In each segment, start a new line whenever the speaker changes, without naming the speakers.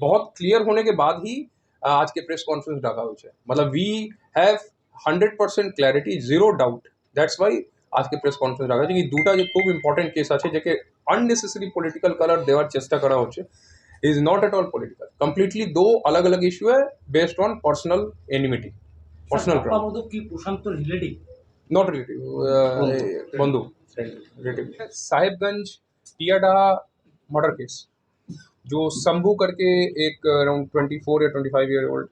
बहुत क्लियर होने के बाद ही आज के प्रेस कॉन्फ्रेंस डाका हुई है। मतलब we have 100% clarity, zero doubt, that's why आज के प्रेस कॉन्फ्रेंस डाका છે કે দুটা જે ખૂબ ઇમ્પોર્ટન્ટ કેસ আছে જે કે અનનેસેસરી પોલિટિકલ કલર દેવા ચેષ્ટા કરા છે, is not at all political, completely દो अलग अलग इशू है based on personal enmity, personal ground,
কি প্রশান্ত রিলেটিভ?
नॉट रिलेटिव, बंधु, relative. Sahibganj Tiadaha murder case, जो शंभू करके एक अराउंड 24 या 25 ईयर ओल्ड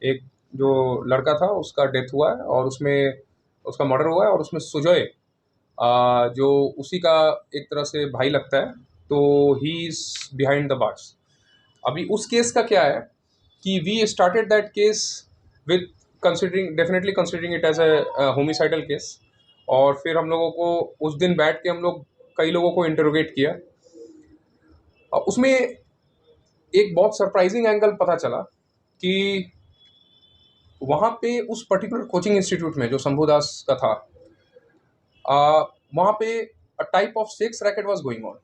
एक जो लड़का था उसका डेथ हुआ है और उसमें उसका मर्डर हुआ है, और उसमें सुजय जो उसी का एक तरह से भाई लगता है, तो he is behind the bars. अभी उस केस का क्या है कि we started that case with definitely considering it as a homicidal case, और फिर हम लोगों को उस दिन बैठ के हम लोग कई लोगों को इंटरोगेट किया। उसमें एक बहुत सरप्राइजिंग एंगल पता चला कि वहाँ पे उस पर्टिकुलर कोचिंग इंस्टीट्यूट में जो शंभुदास का था, वहाँ पे a type of sex racket was going on.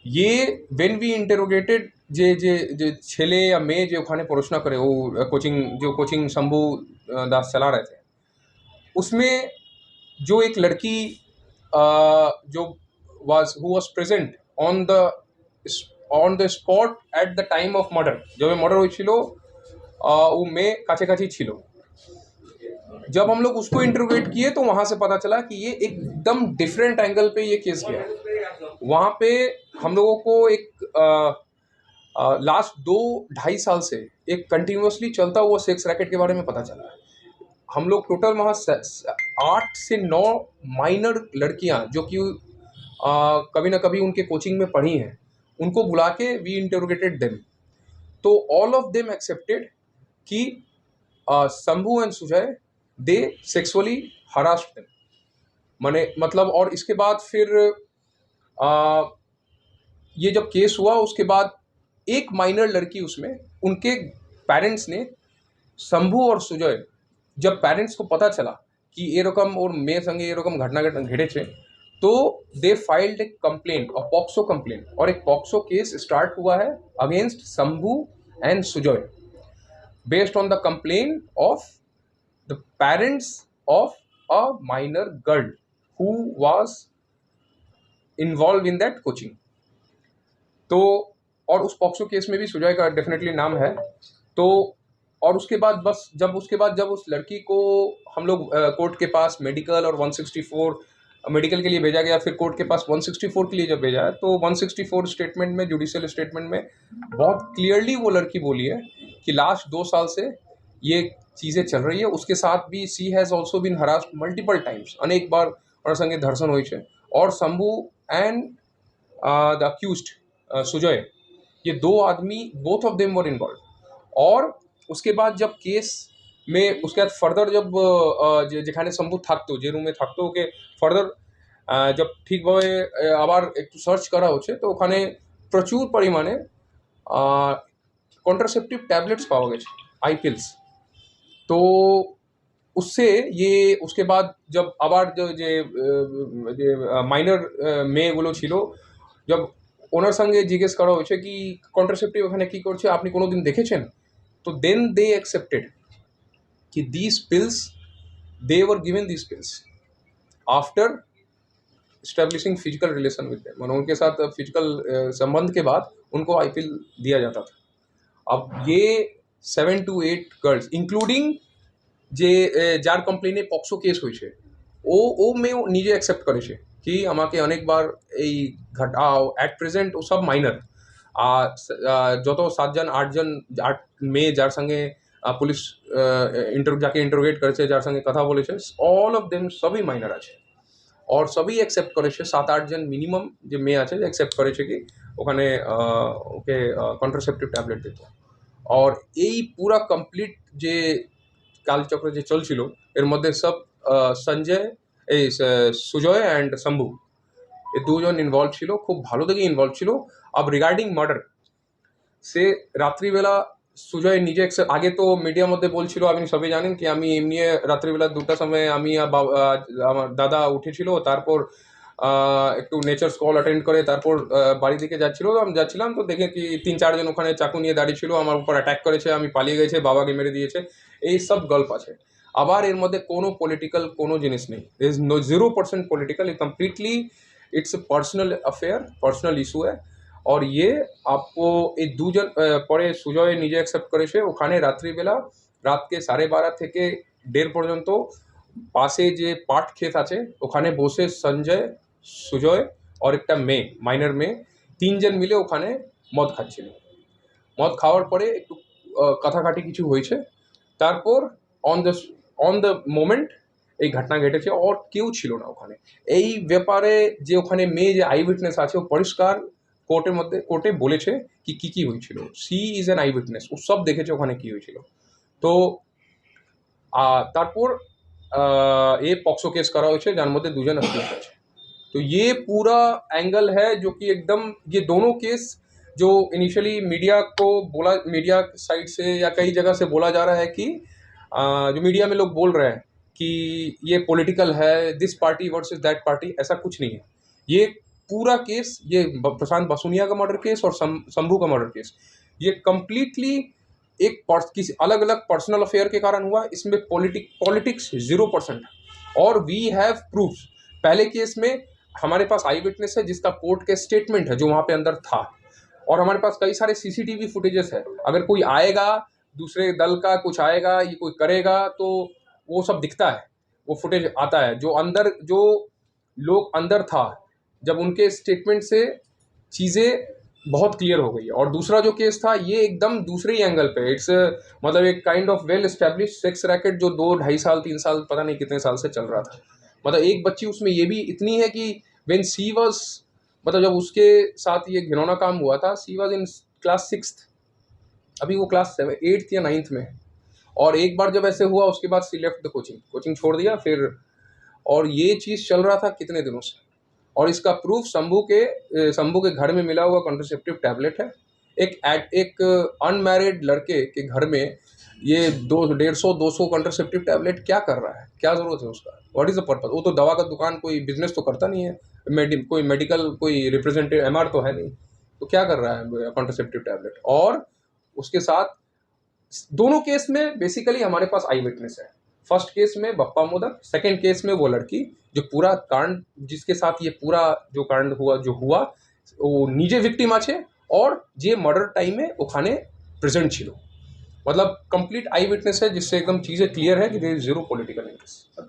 ये व्हेन वी इंटरोगेटेड जे जे जे छेले या मेये जो ओखाने पढ़ाशोना करे वो कोचिंग शंभू दास चला रहे थे, उसमें जो एक लड़की जो who was present on the spot at the time of murder, जब मर्डर হয়েছিল वो मेये काछाकाछि छिलो। जब हम लोग उसको इंटरोगेट किए तो वहाँ से पता चला कि ये एकदम डिफरेंट एंगल पे ये केस गया है। वहाँ पे हम लोगों को एक लास्ट 2-2.5 साल से एक कंटिन्यूसली चलता हुआ सेक्स रैकेट के बारे में पता चला है। हम लोग टोटल वहाँ 8 से 9 माइनर लड़कियाँ जो कि कभी ना कभी उनके कोचिंग में पढ़ी हैं, उनको बुला के वी इंटरोगेटेड देम, तो ऑल ऑफ देम एक्सेप्टेड कि Shambhu and Sujay they sexually harassed them. मतलब और इसके बाद फिर ये जब केस हुआ उसके बाद एक माइनर लड़की उसमें, उनके पेरेंट्स ने शंभू और सुजय, जब पेरेंट्स को पता चला कि ये रकम और मेरे संगे ये रकम घटना घटे छे, तो दे फाइल्ड ए कंप्लेंट और पॉक्सो कंप्लेंट, और एक पॉक्सो केस स्टार्ट हुआ है against Shambhu and Sujay based on the complaint of the parents of a minor girl who was involved in that coaching। तो और उस पॉक्सो केस में भी सुजय का डेफिनेटली नाम है। तो और उसके बाद जब उस लड़की को हम लोग कोर्ट के पास मेडिकल और 164 मेडिकल के लिए भेजा गया, फिर कोर्ट के पास 164 के लिए जब भेजा है, तो 164 स्टेटमेंट में, जुडिशियल स्टेटमेंट में बहुत क्लियरली वो लड़की बोली है कि लास्ट 2 साल से ये चीज़ें चल रही है, उसके साथ भी she has also been harassed multiple times, अनेक बार और संगे धर्षण हुई है, और Shambhu and the accused Sujay, ये 2 आदमी both of them were involve. और उसके बाद जब केस में उसके बाद फर्दर जब যেখানে শম্ভু থাকতো, যে রুমে থাকতো, ওকে ফার্দার जब ঠিকভাবে আবার একটু সার্চ করা হচ্ছে, তো ওখানে প্রচুর পরিমাণে কন্ট্রাসেপ্টিভ ট্যাবলেट्स পাওয়া গেছে, आई पिल्स। तो उससे ये उसके बाद जब আবার যে মাইনর মেয়েগুলো ছিল, जब ওনার সঙ্গে জিজ্ঞেস করা হয়েছে কি কন্ট্রাসেপ্টিভ ওখানে কী করছে, আপনি কোনো দিন দেখেছেন, तो देन दे एक्सेप्टेड कि these pills, they were given these pills after establishing physical relation with them, मतलब उनके साथ फिजिकल संबंध के बाद उनको आई पिल दिया जाता था। अब ये 7 to 8 गर्ल्स इंक्लूडिंग যে যার কমপ্লেনে পক্সো কেস হয়েছে, ও মেয়েও নিজে অ্যাকসেপ্ট করেছে কি আমাকে অনেকবার এই অ্যাট প্রেজেন্ট ও সব মাইনর, আর যত 7জন 8জন 8 মেয়ে যার সঙ্গে পুলিশ যাকে ইন্টারোগেট করেছে, যার সঙ্গে কথা বলেছে, অল অফ দেম সবই মাইনর আছে, और सभी एक्सेप्ट করেছে। 7-8 জন মিনিমাম যে মেয়ে আছে যে एक्सेप्ट করেছে কি ওখানে ওকে কন্ট্রাসেপ্টিভ ট্যাবলেট দিত। और এই পুরা কমপ্লিট যে কালচক্র যে চলছিল, এর মধ্যে সব সঞ্জয়, এই সুজয় অ্যান্ড শম্ভু, এই 2 জন ইনভলভ ছিল, খুব ভালো থেকে ইনভলভ ছিল। अब রিগার্ডিং মার্ডার, সে রাত্রিবেলা সুজয় নিজে আগে তো মিডিয়ার মধ্যে বলছিল, আপনি সবাই জানেন কি আমি এমনি রাত্রিবেলা 2টার সময় আমি আমার দাদা উঠেছিল, তারপর একটু নেচার্স কল অ্যাটেন্ড করে তারপর বাড়ি দিকে যাচ্ছিলাম তো দেখে কি 3-4 জন ওখানে চাকু নিয়ে দাঁড়িয়ে ছিল, আমার উপর অ্যাটাক করেছে, আমি পালিয়ে গেছে, বাবাকে মেরে দিয়েছে, এই সব গল্প আছে। আবার এর মধ্যে কোনো পলিটিক্যাল কোনো জিনিস নেই, is no 0% political, completely it's personal affair, personal issue है। और ये आपको এই দুজন পরে সুজয় নিজে অ্যাকসেপ্ট করেছে, ওখানে রাত্রিবেলা রাতকে 12:30 থেকে 1:30 পর্যন্ত পাশে যে পাট ক্ষেত আছে ওখানে বসে সঞ্জয়, সুজয় और একটা মেয়ে, মাইনর মেয়ে, 3 জন মিলে ওখানে মদ খাচ্ছিল। মদ খাওয়ার পরে একটু কাটাকাটি কিছু হয়েছে, তারপর অন দ্য মোমেন্ট এই ঘটনা ঘটেছে, আর কেউ ছিল না ওখানে। এই ব্যাপারে যে ওখানে মেয়ে যে আই উইটনেস আছে ও পরিষ্কার কোর্টে বলেছে কি কি হয়েছিল। She is an eye witness, ও সব দেখেছে ওখানে কি হয়েছিল। তো তারপর এ পক্সো केस करा হয়েছে, যার মধ্যে 2 জন अक्यूज আছে। तो ये पूरा एंगल है जो कि एकदम, ये दोनों केस जो इनिशियली मीडिया साइड से या कई जगह से बोला जा रहा है कि जो मीडिया में लोग बोल रहे हैं कि ये पॉलिटिकल है, this party versus that party, ऐसा कुछ नहीं है। ये पूरा केस, ये प्रशांत बासुनिया का मर्डर केस और शंभू का मर्डर केस, ये कंप्लीटली किसी अलग अलग पर्सनल अफेयर के कारण हुआ। इसमें पॉलिटिक्स 0%। और वी हैव प्रूफ। पहले केस में हमारे पास आई विटनेस है जिसका कोर्ट के स्टेटमेंट है जो वहाँ पे अंदर था, और हमारे पास कई सारे सीसीटीवी फुटेजेस है। अगर कोई आएगा दूसरे दल का, कुछ आएगा, ये कोई करेगा तो वो सब दिखता है, वो फुटेज आता है। जो लोग अंदर था, जब उनके स्टेटमेंट से चीज़ें बहुत क्लियर हो गई है। और दूसरा जो केस था ये एकदम दूसरे ही एंगल पे, इट्स मतलब एक kind of well establish sex racket जो 2-2.5 साल 3 साल पता नहीं कितने साल से चल रहा था। मतलब एक बच्ची उसमें ये भी इतनी है कि व्हेन सी वाज, मतलब जब उसके साथ ये घिनौना काम हुआ था, सी वाज इन क्लास 6, अभी वो क्लास 8th या 9th में। और एक बार जब ऐसे हुआ उसके बाद सी लेफ्ट द कोचिंग छोड़ दिया फिर। और ये चीज़ चल रहा था कितने दिनों से। और इसका प्रूफ शंभू के घर में मिला हुआ कॉन्ट्रासेप्टिव टैबलेट है। एक अनमैरिड लड़के के घर में ये 150-200 कॉन्ट्रासेप्टिव टैबलेट क्या कर रहा है, क्या ज़रूरत है उसका, व्हाट इज़ द पर्पज। वो तो दवा का दुकान, कोई बिजनेस तो करता नहीं है, कोई मेडिकल कोई रिप्रेजेंटेटिव एमआर तो है नहीं, तो क्या कर रहा है कॉन्ट्रासेप्टिव टैबलेट। और उसके साथ दोनों केस में बेसिकली हमारे पास आई विटनेस है। फर्स्ट केस में बप्पा मोदक, सेकेंड केस में वो लड़की जो पूरा कांड, जिसके साथ ये पूरा जो कांड हुआ वो निजे विक्टिम আছে और जे मर्डर टाइम में ओखाने प्रेजेंट छिलो। मतलब कंप्लीट आई विटनेस है जिससे एकदम चीज़ें क्लियर है कि देयर इज 0 पॉलिटिकल इंटरेस्ट।